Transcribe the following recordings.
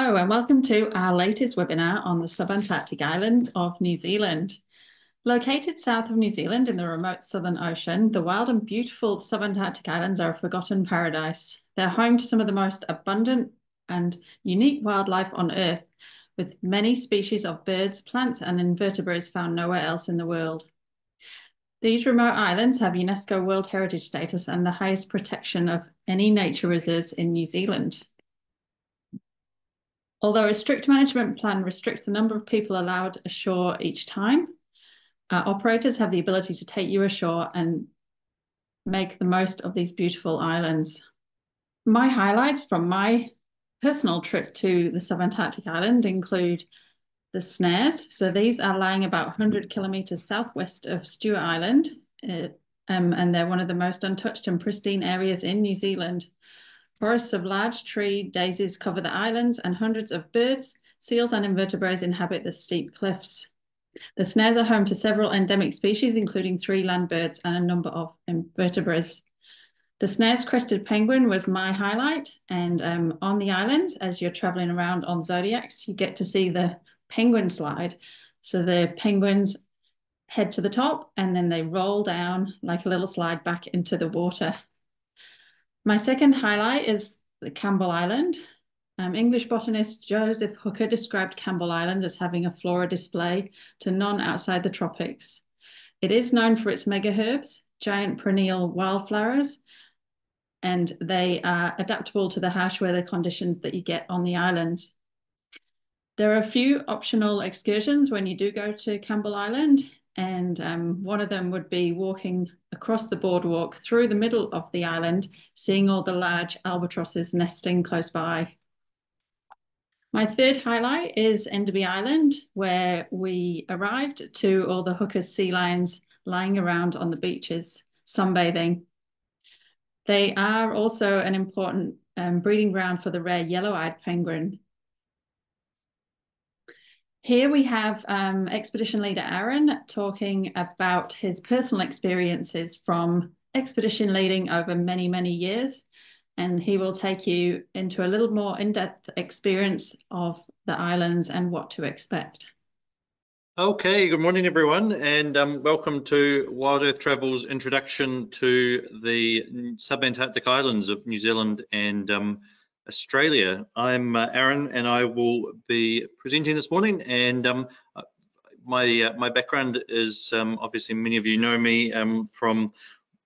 Hello and welcome to our latest webinar on the Subantarctic Islands of New Zealand. Located south of New Zealand in the remote Southern Ocean, the wild and beautiful Subantarctic Islands are a forgotten paradise. They're home to some of the most abundant and unique wildlife on Earth, with many species of birds, plants and invertebrates found nowhere else in the world. These remote islands have UNESCO World Heritage status and the highest protection of any nature reserves in New Zealand. Although a strict management plan restricts the number of people allowed ashore each time, operators have the ability to take you ashore and make the most of these beautiful islands. My highlights from my personal trip to the Subantarctic Island include the snares. So these are lying about 100 kilometers southwest of Stewart Island, and they're one of the most untouched and pristine areas in New Zealand. Forests of large tree daisies cover the islands, and hundreds of birds, seals and invertebrates inhabit the steep cliffs. The snares are home to several endemic species, including 3 land birds and a number of invertebrates. The snares crested penguin was my highlight, and on the islands, as you're traveling around on Zodiacs, you get to see the penguin slide. So the penguins head to the top and then they roll down like a little slide back into the water. My second highlight is the Campbell Island. English botanist Joseph Hooker described Campbell Island as having a flora display to none outside the tropics. It is known for its megaherbs, giant perennial wildflowers, and they are adaptable to the harsh weather conditions that you get on the islands. There are a few optional excursions when you do go to Campbell Island, and one of them would be walking across the boardwalk through the middle of the island, seeing all the large albatrosses nesting close by. My third highlight is Enderby Island, where we arrived to all the Hooker's sea lions lying around on the beaches, sunbathing. They are also an important breeding ground for the rare yellow-eyed penguin. Here we have expedition leader Aaron talking about his personal experiences from expedition leading over many, many years. And he will take you into a little more in-depth experience of the islands and what to expect. Okay, good morning everyone, and welcome to Wild Earth Travel's introduction to the Subantarctic Islands of New Zealand and Australia. I'm Aaron, and I will be presenting this morning. And my background is obviously many of you know me from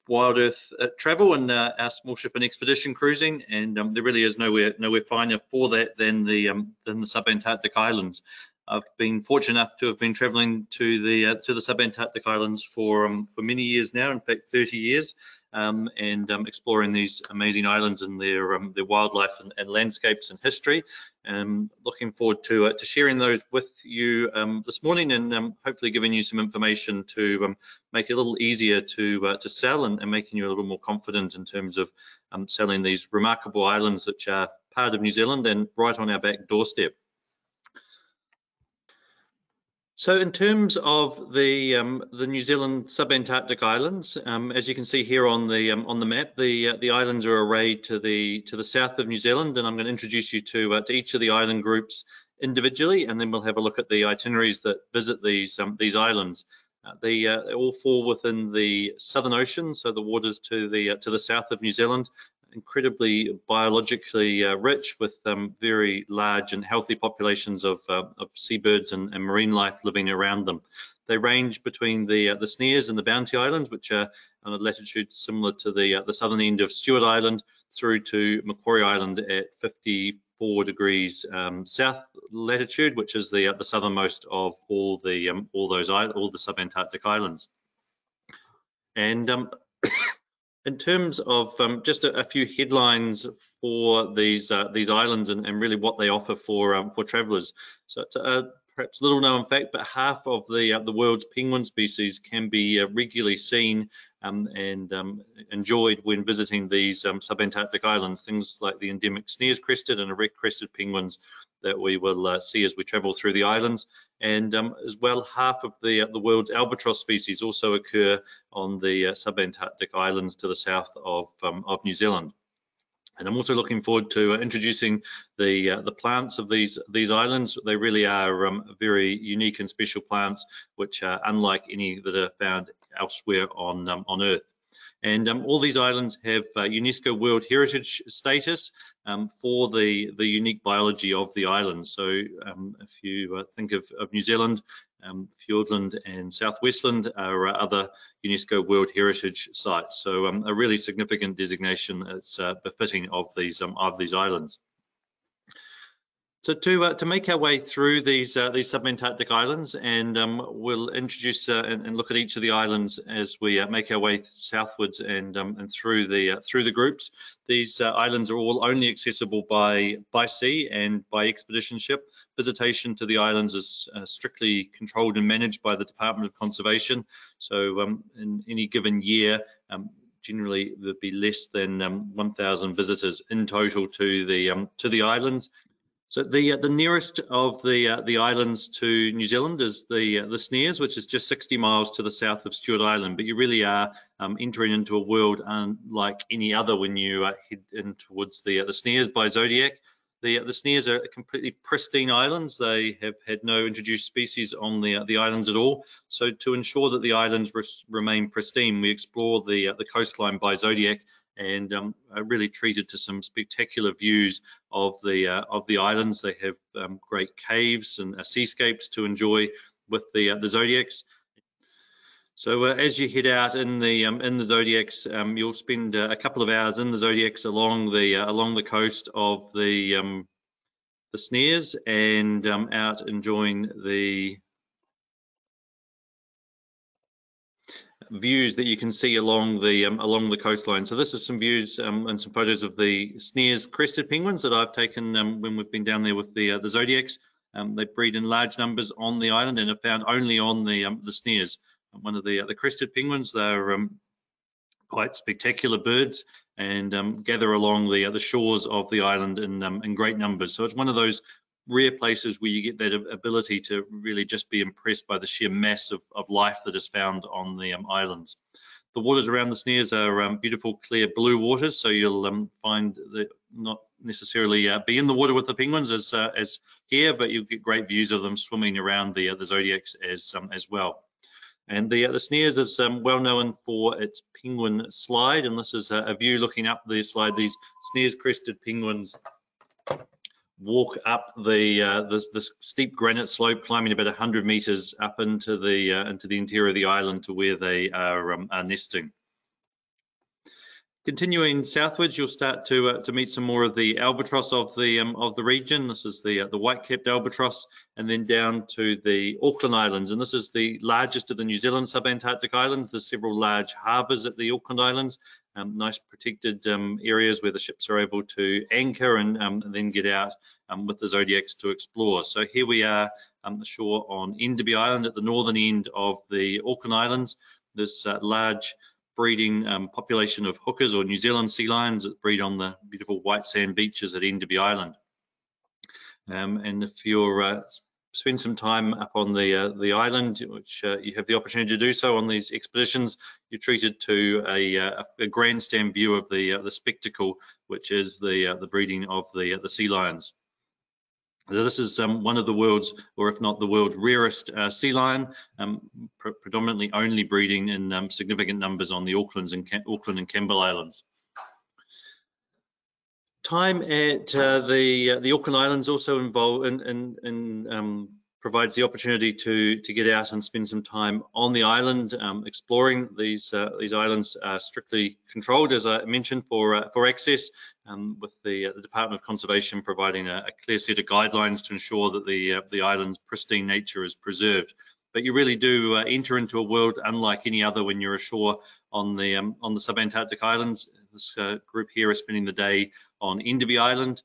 Wild Earth Travel and our small ship and expedition cruising, and there really is nowhere finer for that than the Subantarctic Islands. I've been fortunate enough to have been traveling to the Subantarctic Islands for many years now, in fact 30 years, and exploring these amazing islands and their wildlife and landscapes and history. Looking forward to sharing those with you this morning, and hopefully giving you some information to make it a little easier to sell and making you a little more confident in terms of selling these remarkable islands which are part of New Zealand and right on our back doorstep. So in terms of the New Zealand Subantarctic Islands, as you can see here on the map, the islands are arrayed to the south of New Zealand, and I'm going to introduce you to each of the island groups individually, and then we'll have a look at the itineraries that visit these islands. They all fall within the Southern Ocean, so the waters to the south of New Zealand. Incredibly biologically rich, with very large and healthy populations of seabirds and marine life living around them. They range between the Snares and the Bounty Islands, which are on a latitude similar to the southern end of Stewart Island, through to Macquarie Island at 54 degrees south latitude, which is the southernmost of all the Subantarctic Islands. And in terms of just a few headlines for these islands and really what they offer for travellers. So it's perhaps little known fact, but half of the world's penguin species can be regularly seen and enjoyed when visiting these Subantarctic Islands. Things like the endemic snares crested and erect crested penguins that we will see as we travel through the islands, and as well, half of the world's albatross species also occur on the Subantarctic Islands to the south of New Zealand. And I'm also looking forward to introducing the plants of these islands. They really are very unique and special plants, which are unlike any that are found elsewhere on Earth. And all these islands have UNESCO World Heritage status for the unique biology of the islands. So if you think of New Zealand, Fiordland and South Westland are other UNESCO World Heritage sites. So a really significant designation that's befitting of these islands. So to make our way through these subantarctic islands, and we'll introduce and look at each of the islands as we make our way southwards and through the groups. These islands are all only accessible by sea and by expedition ship. Visitation to the islands is strictly controlled and managed by the Department of Conservation. So in any given year, generally there'd be less than 1,000 visitors in total to the islands. So the nearest of the islands to New Zealand is the Snares, which is just 60 miles to the south of Stewart Island. But you really are entering into a world unlike any other when you head in towards the Snares by Zodiac. The Snares are completely pristine islands. They have had no introduced species on the islands at all. So to ensure that the islands remain pristine, we explore the coastline by Zodiac and are really treated to some spectacular views of the islands. They have great caves and seascapes to enjoy with the Zodiacs. So as you head out in the Zodiacs, you'll spend a couple of hours in the Zodiacs along the coast of the Snares and out enjoying the views that you can see along the coastline. So this is some views and some photos of the Snares crested penguins that I've taken when we've been down there with the Zodiacs. They breed in large numbers on the island and are found only on the Snares. One of the crested penguins, they're quite spectacular birds and gather along the shores of the island in great numbers. So it's one of those rare places where you get that ability to really just be impressed by the sheer mass of life that is found on the islands. The waters around the Snares are beautiful, clear blue waters, so you'll find that not necessarily be in the water with the penguins as here, but you'll get great views of them swimming around the Zodiacs as well. And the Snares is well known for its penguin slide, and this is a view looking up the slide. These Snares crested penguins walk up this steep granite slope, climbing about 100 meters up into the interior of the island to where they are nesting. Continuing southwards, you'll start to meet some more of the albatross of the region. This is the white-capped albatross, and then down to the Auckland Islands, and this is the largest of the New Zealand subantarctic islands. There's several large harbours at the Auckland Islands, nice protected areas where the ships are able to anchor and then get out with the Zodiacs to explore. So here we are ashore on Enderby Island at the northern end of the Auckland Islands. This large breeding population of hookers or New Zealand sea lions that breed on the beautiful white sand beaches at Enderby Island. And if you're spend some time up on the island, which you have the opportunity to do so on these expeditions, you're treated to a grandstand view of the spectacle, which is the breeding of the sea lions. This is one of the world's, or if not the world's rarest sea lion, predominantly only breeding in significant numbers on the Auckland and Campbell Islands. Time at the Auckland Islands also provides the opportunity to get out and spend some time on the island exploring. These islands are strictly controlled, as I mentioned, for access, with the Department of Conservation providing a clear set of guidelines to ensure that the island's pristine nature is preserved. But you really do enter into a world unlike any other when you're ashore on the subantarctic islands. This group here is spending the day on Enderby Island,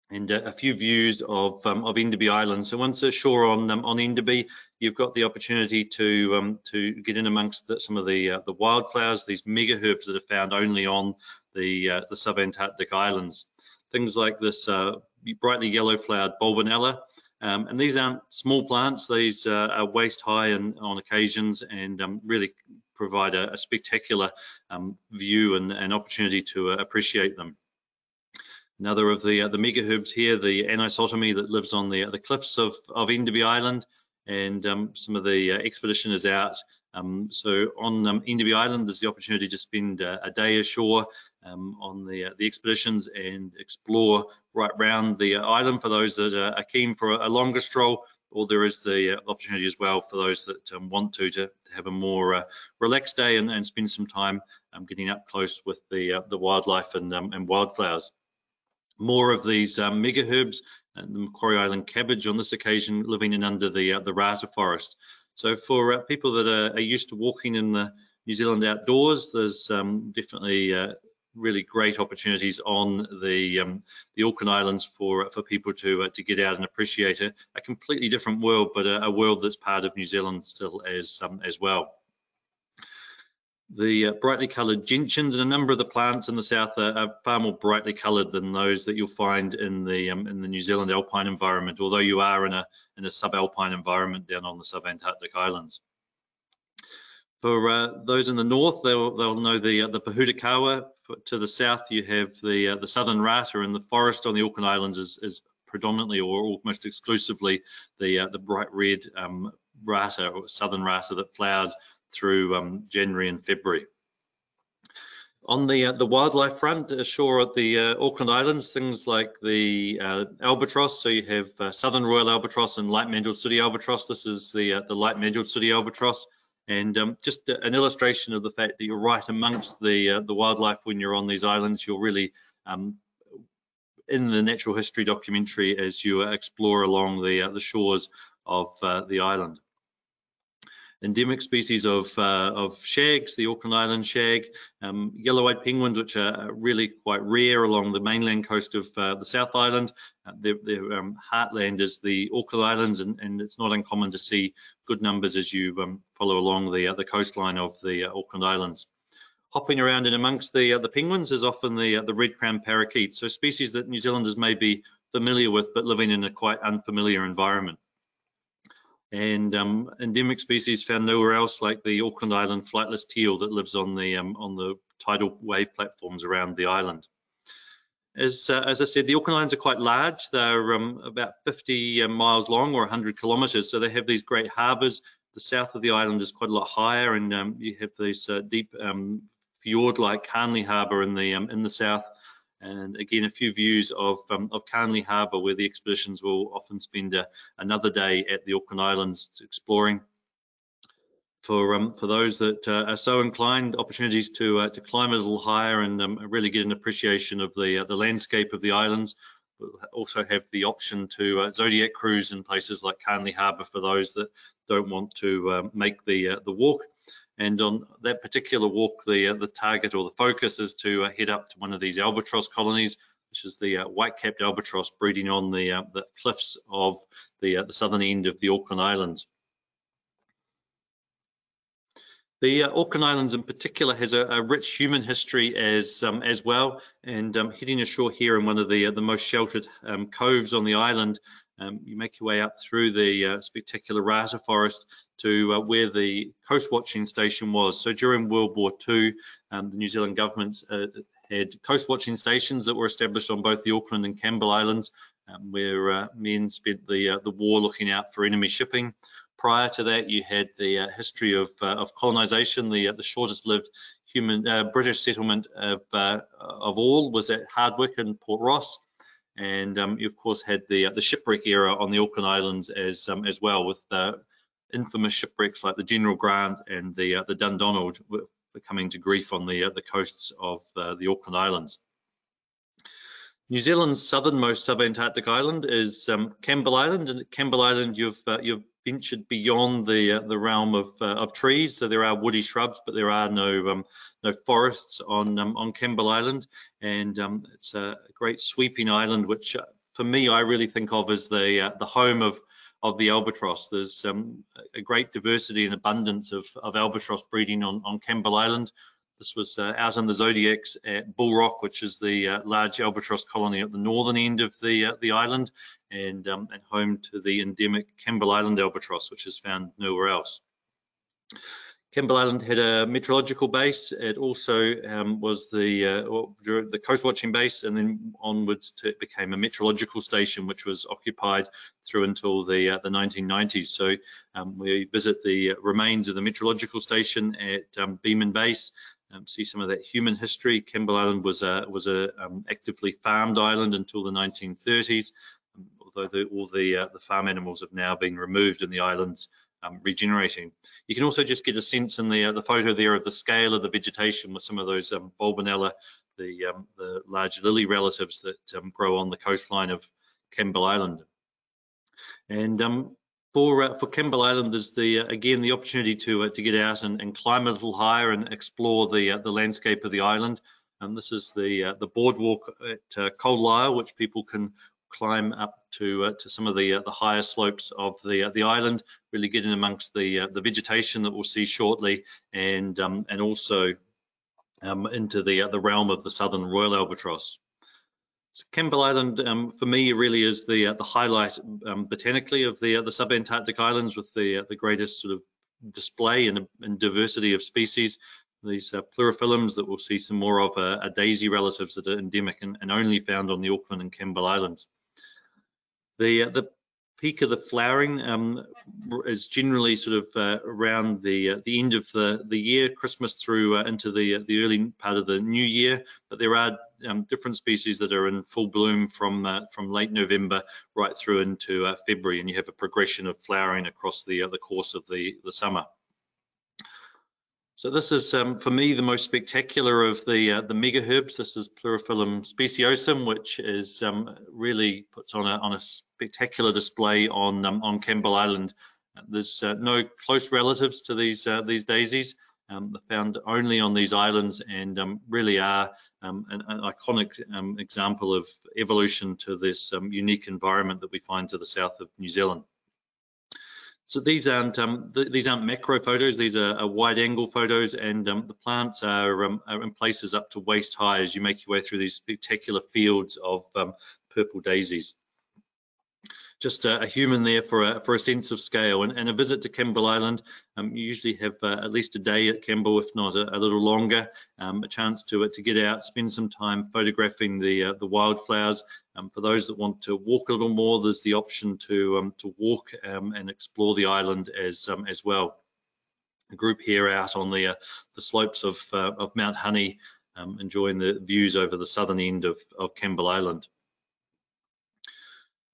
and a few views of Enderby Island. So once ashore on Enderby, you've got the opportunity to get in amongst some of the wildflowers, these mega herbs that are found only on the subantarctic islands. Things like this brightly yellow flowered bulbinella. And these aren't small plants. These are waist high on occasions and really provide a spectacular view and opportunity to appreciate them. Another of the megaherbs here, the anisotomy that lives on the cliffs of Enderby Island, and some of the expedition is out. So on Enderby Island, there's the opportunity to spend a day ashore on the expeditions and explore right round the island for those that are keen for a longer stroll, or there is the opportunity as well for those that want to have a more relaxed day and spend some time getting up close with the wildlife and wildflowers. More of these megaherbs, and the Macquarie Island cabbage on this occasion living in under the rata forest. So for people that are used to walking in the New Zealand outdoors, there's definitely really great opportunities on the Auckland Islands for people to get out and appreciate a completely different world, but a world that's part of New Zealand still as well. The brightly coloured gentians and a number of the plants in the south are far more brightly coloured than those that you'll find in the New Zealand alpine environment, although you are in a subalpine environment down on the Subantarctic Islands. For those in the north, they'll know the Pahutakawa. To the south, you have the southern rata, and the forest on the Auckland Islands is predominantly or almost exclusively the bright red rata or southern rata that flowers through January and February. On the wildlife front, ashore at the Auckland Islands, things like the albatross. So you have southern royal albatross and light-mantled sooty albatross. This is the light-mantled sooty albatross, and just an illustration of the fact that you're right amongst the wildlife when you're on these islands. You're really in the natural history documentary as you explore along the shores of the island. Endemic species of shags, the Auckland Island shag, yellow-eyed penguins, which are really quite rare along the mainland coast of the South Island. Their heartland is the Auckland Islands, and it's not uncommon to see good numbers as you follow along the coastline of the Auckland Islands. Hopping around in amongst the penguins is often the red-crowned parakeet, so species that New Zealanders may be familiar with, but living in a quite unfamiliar environment. And endemic species found nowhere else, like the Auckland Island flightless teal that lives on the tidal wave platforms around the island. As I said, the Auckland Islands are quite large. They're about 50 miles long or 100 kilometres, so they have these great harbours. The south of the island is quite a lot higher, and you have this deep fjord-like Carnley Harbour in the south. And again, a few views of Carnley Harbour, where the expeditions will often spend another day at the Auckland Islands exploring. For those that are so inclined, opportunities to climb a little higher and really get an appreciation of the landscape of the islands. We'll also have the option to Zodiac cruise in places like Carnley Harbour for those that don't want to make the walk. And on that particular walk, the target or the focus is to head up to one of these albatross colonies, which is the white-capped albatross breeding on the cliffs of the southern end of the Auckland Islands. The Auckland Islands in particular has a rich human history as well, and heading ashore here in one of the most sheltered coves on the island, you make your way up through the spectacular rata forest to where the coast watching station was. So during World War II, the New Zealand governments had coast watching stations that were established on both the Auckland and Campbell Islands, where men spent the war looking out for enemy shipping. Prior to that, you had the history of colonisation. The shortest lived British settlement of all was at Hardwick and Port Ross. And you of course had the shipwreck era on the Auckland Islands as well, with infamous shipwrecks like the General Grant and the Dundonald coming to grief on the coasts of the Auckland Islands. New Zealand's southernmost subantarctic island is Campbell Island, and at Campbell Island you've ventured beyond the realm of trees. So there are woody shrubs, but there are no forests on Campbell Island, and it's a great sweeping island, which for me I really think of as the home of the albatross. There's a great diversity and abundance of albatross breeding on Campbell Island. This was out in the Zodiacs at Bull Rock, which is the large albatross colony at the northern end of the island, and home to the endemic Campbell Island albatross, which is found nowhere else. Campbell Island had a meteorological base. It also was the coast watching base, and then onwards it became a meteorological station, which was occupied through until the 1990s. So we visit the remains of the meteorological station at Beeman Base. See some of that human history. Campbell Island was a actively farmed island until the 1930s, although all the farm animals have now been removed and the island's regenerating. You can also just get a sense in the photo there of the scale of the vegetation with some of those bulbinella, the large lily relatives that grow on the coastline of Campbell Island. And for Campbell Island, there's again the opportunity to get out and climb a little higher and explore the landscape of the island. And this is the boardwalk at Coal Lyre, which people can climb up to some of the higher slopes of the island, really get in amongst the vegetation that we'll see shortly, and also into the realm of the southern royal albatross. So Campbell Island, for me, really is the highlight botanically of the Subantarctic Islands, with the greatest sort of display and diversity of species. These pleurophyllums that we'll see some more of are daisy relatives that are endemic and only found on the Auckland and Campbell Islands. The peak of the flowering is generally sort of around the end of the year, Christmas through into the early part of the new year. But there are different species that are in full bloom from late November right through into February, and you have a progression of flowering across the course of the summer. So this is, for me, the most spectacular of the megaherbs. This is Pleurophyllum speciosum, which is really puts on a spectacular display on Campbell Island. There's no close relatives to these daisies. They're found only on these islands, and really are an iconic example of evolution to this unique environment that we find to the south of New Zealand. So these aren't macro photos; these are wide-angle photos, and the plants are in places up to waist high as you make your way through these spectacular fields of purple daisies. Just a human there for a sense of scale, and a visit to Campbell Island. You usually have at least a day at Campbell, if not a little longer. A chance to get out, spend some time photographing the wildflowers. For those that want to walk a little more, there's the option to walk and explore the island as well. A group here out on the slopes of Mount Honey, enjoying the views over the southern end of Campbell Island.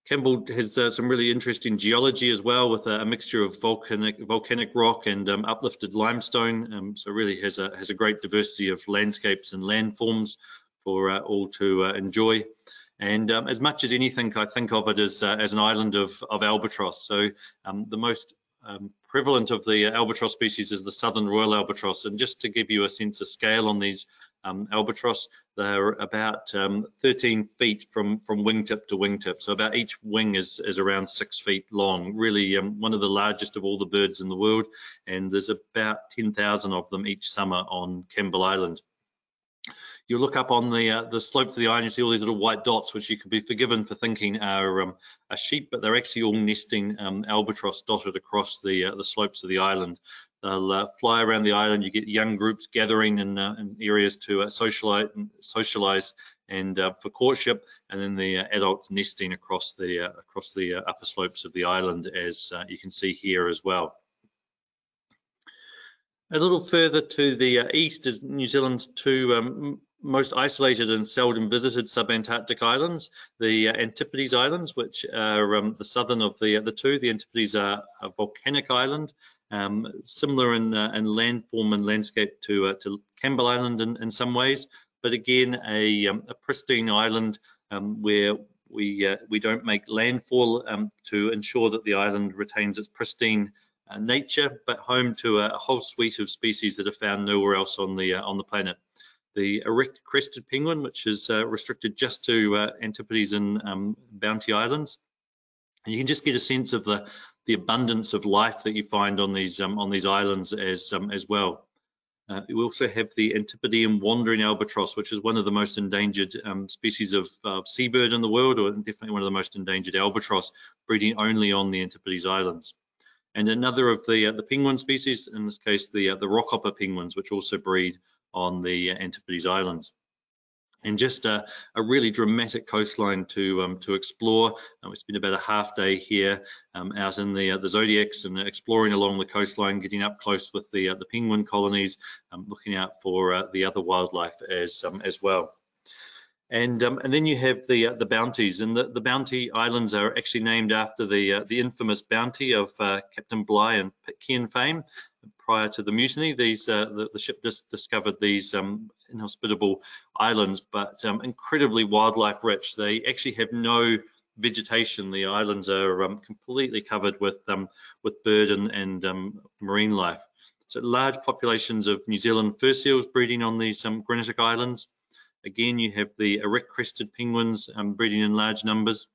Campbell has some really interesting geology as well, with a mixture of volcanic rock and uplifted limestone. So really has a great diversity of landscapes and landforms for all to enjoy. And as much as anything, I think of it as an island of albatross. So the most prevalent of the albatross species is the southern royal albatross. And just to give you a sense of scale on these albatross, they're about 13 feet from wingtip to wingtip. So about each wing is around 6 feet long. Really one of the largest of all the birds in the world. And there's about 10,000 of them each summer on Campbell Island. You look up on the slopes of the island, you see all these little white dots, which you could be forgiven for thinking are sheep, but they're actually all nesting albatross dotted across the slopes of the island. They'll fly around the island. You get young groups gathering in areas to socialize and for courtship, and then the adults nesting across the upper slopes of the island, as you can see here as well. A little further to the east is New Zealand's two most isolated and seldom visited subantarctic islands, the Antipodes Islands, which are the southern of the two. The Antipodes are a volcanic island, similar in landform and landscape to Campbell Island in some ways, but again a pristine island where we don't make landfall to ensure that the island retains its pristine nature, but home to a whole suite of species that are found nowhere else on the planet. The erect crested penguin, which is restricted just to Antipodes and Bounty Islands, and you can just get a sense of the abundance of life that you find on these islands as well. We also have the Antipodean wandering albatross, which is one of the most endangered species of seabird in the world, or definitely one of the most endangered albatross, breeding only on the Antipodes Islands. and another of the penguin species, in this case the rockhopper penguins, which also breed on the Antipodes Islands. And just a really dramatic coastline to explore. We spent about a half day here out in the Zodiacs and exploring along the coastline, getting up close with the penguin colonies, looking out for the other wildlife as well. And then you have the bounties, and the Bounty Islands are actually named after the infamous bounty of Captain Bligh and Pitcairn fame. Prior to the mutiny, the ship discovered these inhospitable islands, but incredibly wildlife rich. They actually have no vegetation. The islands are completely covered with bird and marine life. So large populations of New Zealand fur seals breeding on these granitic islands. Again, you have the erect-crested penguins breeding in large numbers,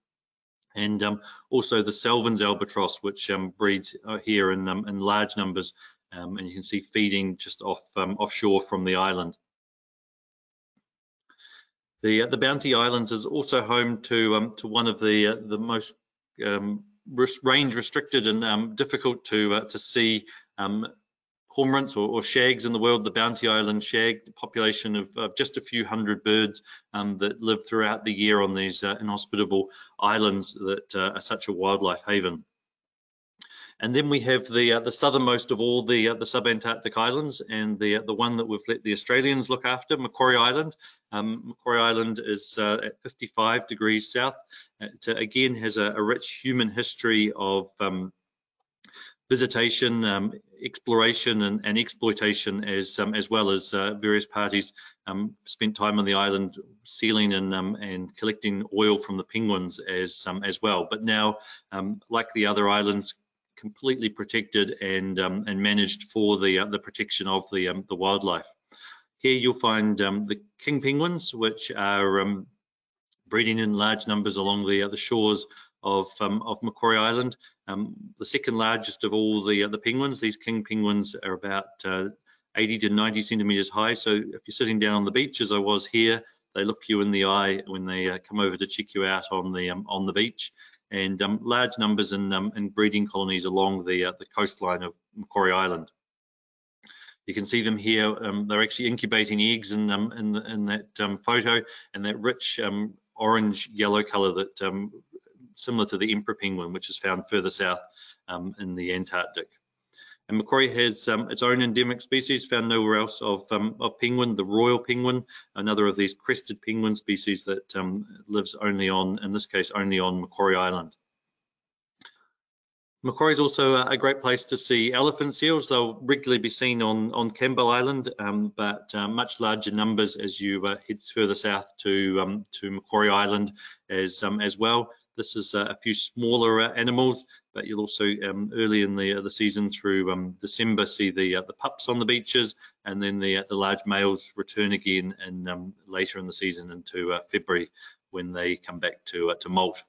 and also the Selvins albatross, which breeds here in large numbers, and you can see feeding just offshore from the island. The Bounty Islands is also home to one of the most range restricted and difficult to see cormorants or shags in the world. The Bounty Island shag, the population of just a few hundred birds that live throughout the year on these inhospitable islands that are such a wildlife haven. And then we have the southernmost of all the Subantarctic Islands, and the one that we've let the Australians look after, Macquarie Island. Macquarie Island is at 55 degrees south. It again has a rich human history of visitation, exploration, and exploitation, as well as various parties spent time on the island sealing and collecting oil from the penguins as well. But now, like the other islands, completely protected and managed for the protection of the wildlife. Here you'll find the king penguins, which are breeding in large numbers along the shores of Macquarie Island. The second largest of all the penguins. These king penguins are about 80 to 90 centimeters high. So if you're sitting down on the beach, as I was here, they look you in the eye when they come over to check you out on the beach. And large numbers in breeding colonies along the coastline of Macquarie Island. You can see them here. They're actually incubating eggs in that photo, and that rich orange yellow color that similar to the emperor penguin, which is found further south in the Antarctic. And Macquarie has its own endemic species found nowhere else of penguin, the royal penguin, another of these crested penguin species that lives only on, in this case, only on Macquarie Island. Macquarie is also a great place to see elephant seals. They'll regularly be seen on Campbell Island, but much larger numbers as you head further south to Macquarie Island as well. This is a few smaller animals, but you'll also early in the season through December see the pups on the beaches, and then the large males return again in later in the season into February when they come back to molt.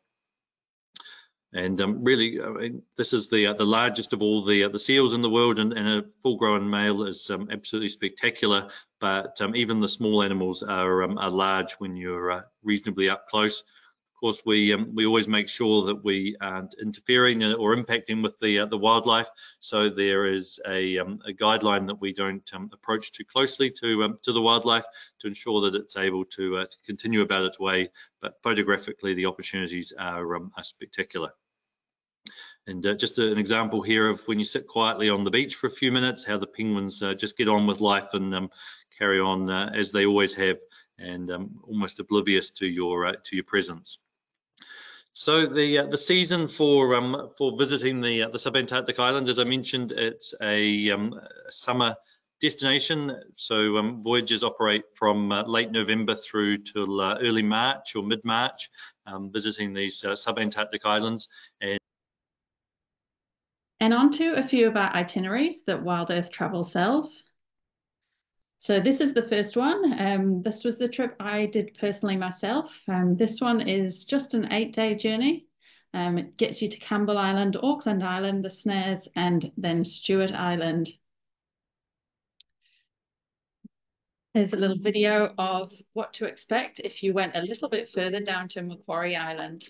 And really, I mean, this is the largest of all the seals in the world, and a full-grown male is absolutely spectacular. But even the small animals are large when you're reasonably up close. Of course, we always make sure that we aren't interfering or impacting with the wildlife. So there is a guideline that we don't approach too closely to the wildlife to ensure that it's able to continue about its way. But photographically, the opportunities are spectacular. And just an example here of when you sit quietly on the beach for a few minutes, how the penguins just get on with life and carry on as they always have, and almost oblivious to your presence. So the season for visiting the Subantarctic Islands, as I mentioned, it's a summer destination. So voyages operate from late November through to early March or mid-March, visiting these Subantarctic Islands. And on to a few of our itineraries that Wild Earth Travel sells. So this is the first one. This was the trip I did personally myself. This one is just an 8-day journey. It gets you to Campbell Island, Auckland Island, the Snares, and then Stewart Island. There's a little video of what to expect if you went a little bit further down to Macquarie Island.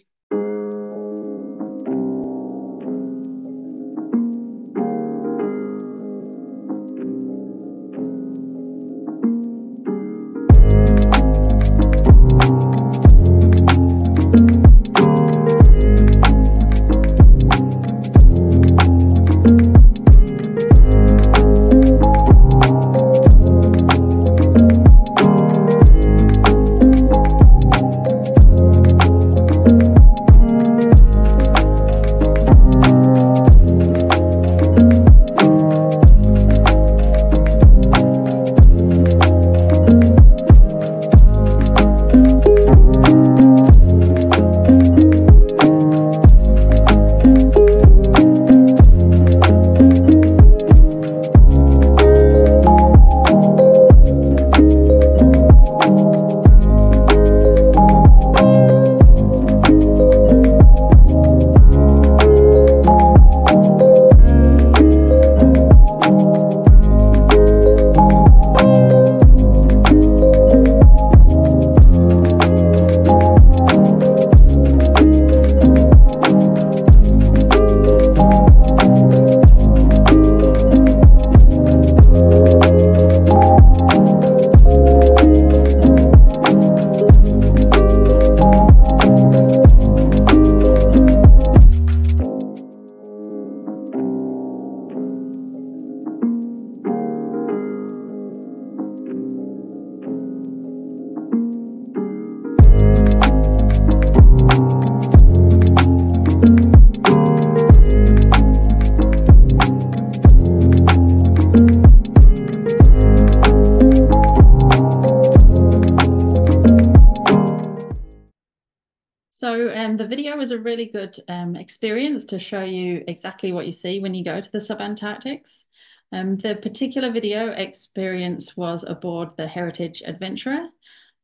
So the video was a really good experience to show you exactly what you see when you go to the Subantarctics. The particular video experience was aboard the Heritage Adventurer,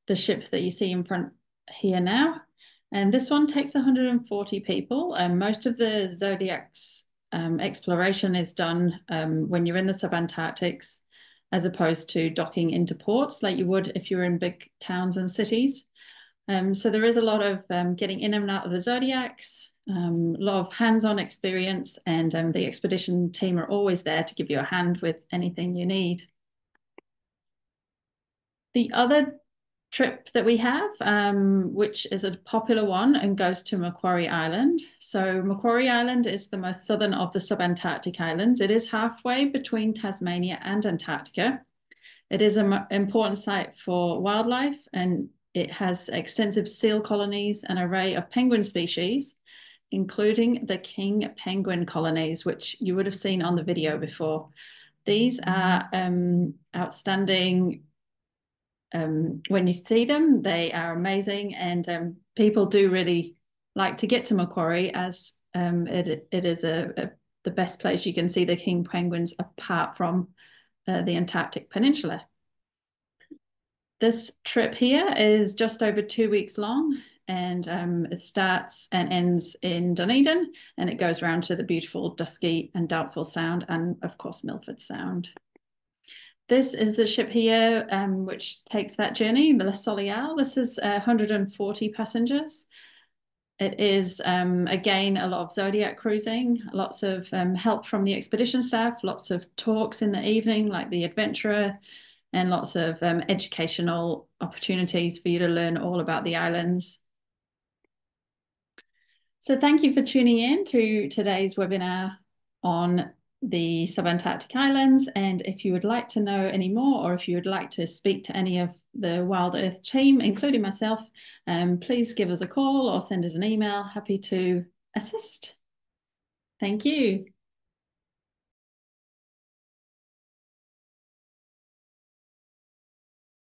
the ship that you see in front here now. And this one takes 140 people. Most of the Zodiac's exploration is done when you're in the Subantarctics, as opposed to docking into ports like you would if you were in big towns and cities. So there is a lot of getting in and out of the Zodiacs, a lot of hands-on experience, and the expedition team are always there to give you a hand with anything you need. The other trip that we have, which is a popular one and goes to Macquarie Island. So Macquarie Island is the most southern of the Subantarctic Islands. It is halfway between Tasmania and Antarctica. It is an important site for wildlife, and it has extensive seal colonies, an array of penguin species, including the king penguin colonies, which you would have seen on the video before. These are outstanding. When you see them, they are amazing, and people do really like to get to Macquarie, as it is the best place you can see the king penguins apart from the Antarctic Peninsula. This trip here is just over 2 weeks long, and it starts and ends in Dunedin, and it goes around to the beautiful Dusky and Doubtful Sound, and of course Milford Sound. This is the ship here, which takes that journey, the Le Soleil. This is 140 passengers. It is, again, a lot of Zodiac cruising, lots of help from the expedition staff, lots of talks in the evening, like the Adventurer, and lots of educational opportunities for you to learn all about the islands. So thank you for tuning in to today's webinar on the Subantarctic Islands. And if you would like to know any more, or if you would like to speak to any of the Wild Earth team, including myself, please give us a call or send us an email. Happy to assist. Thank you.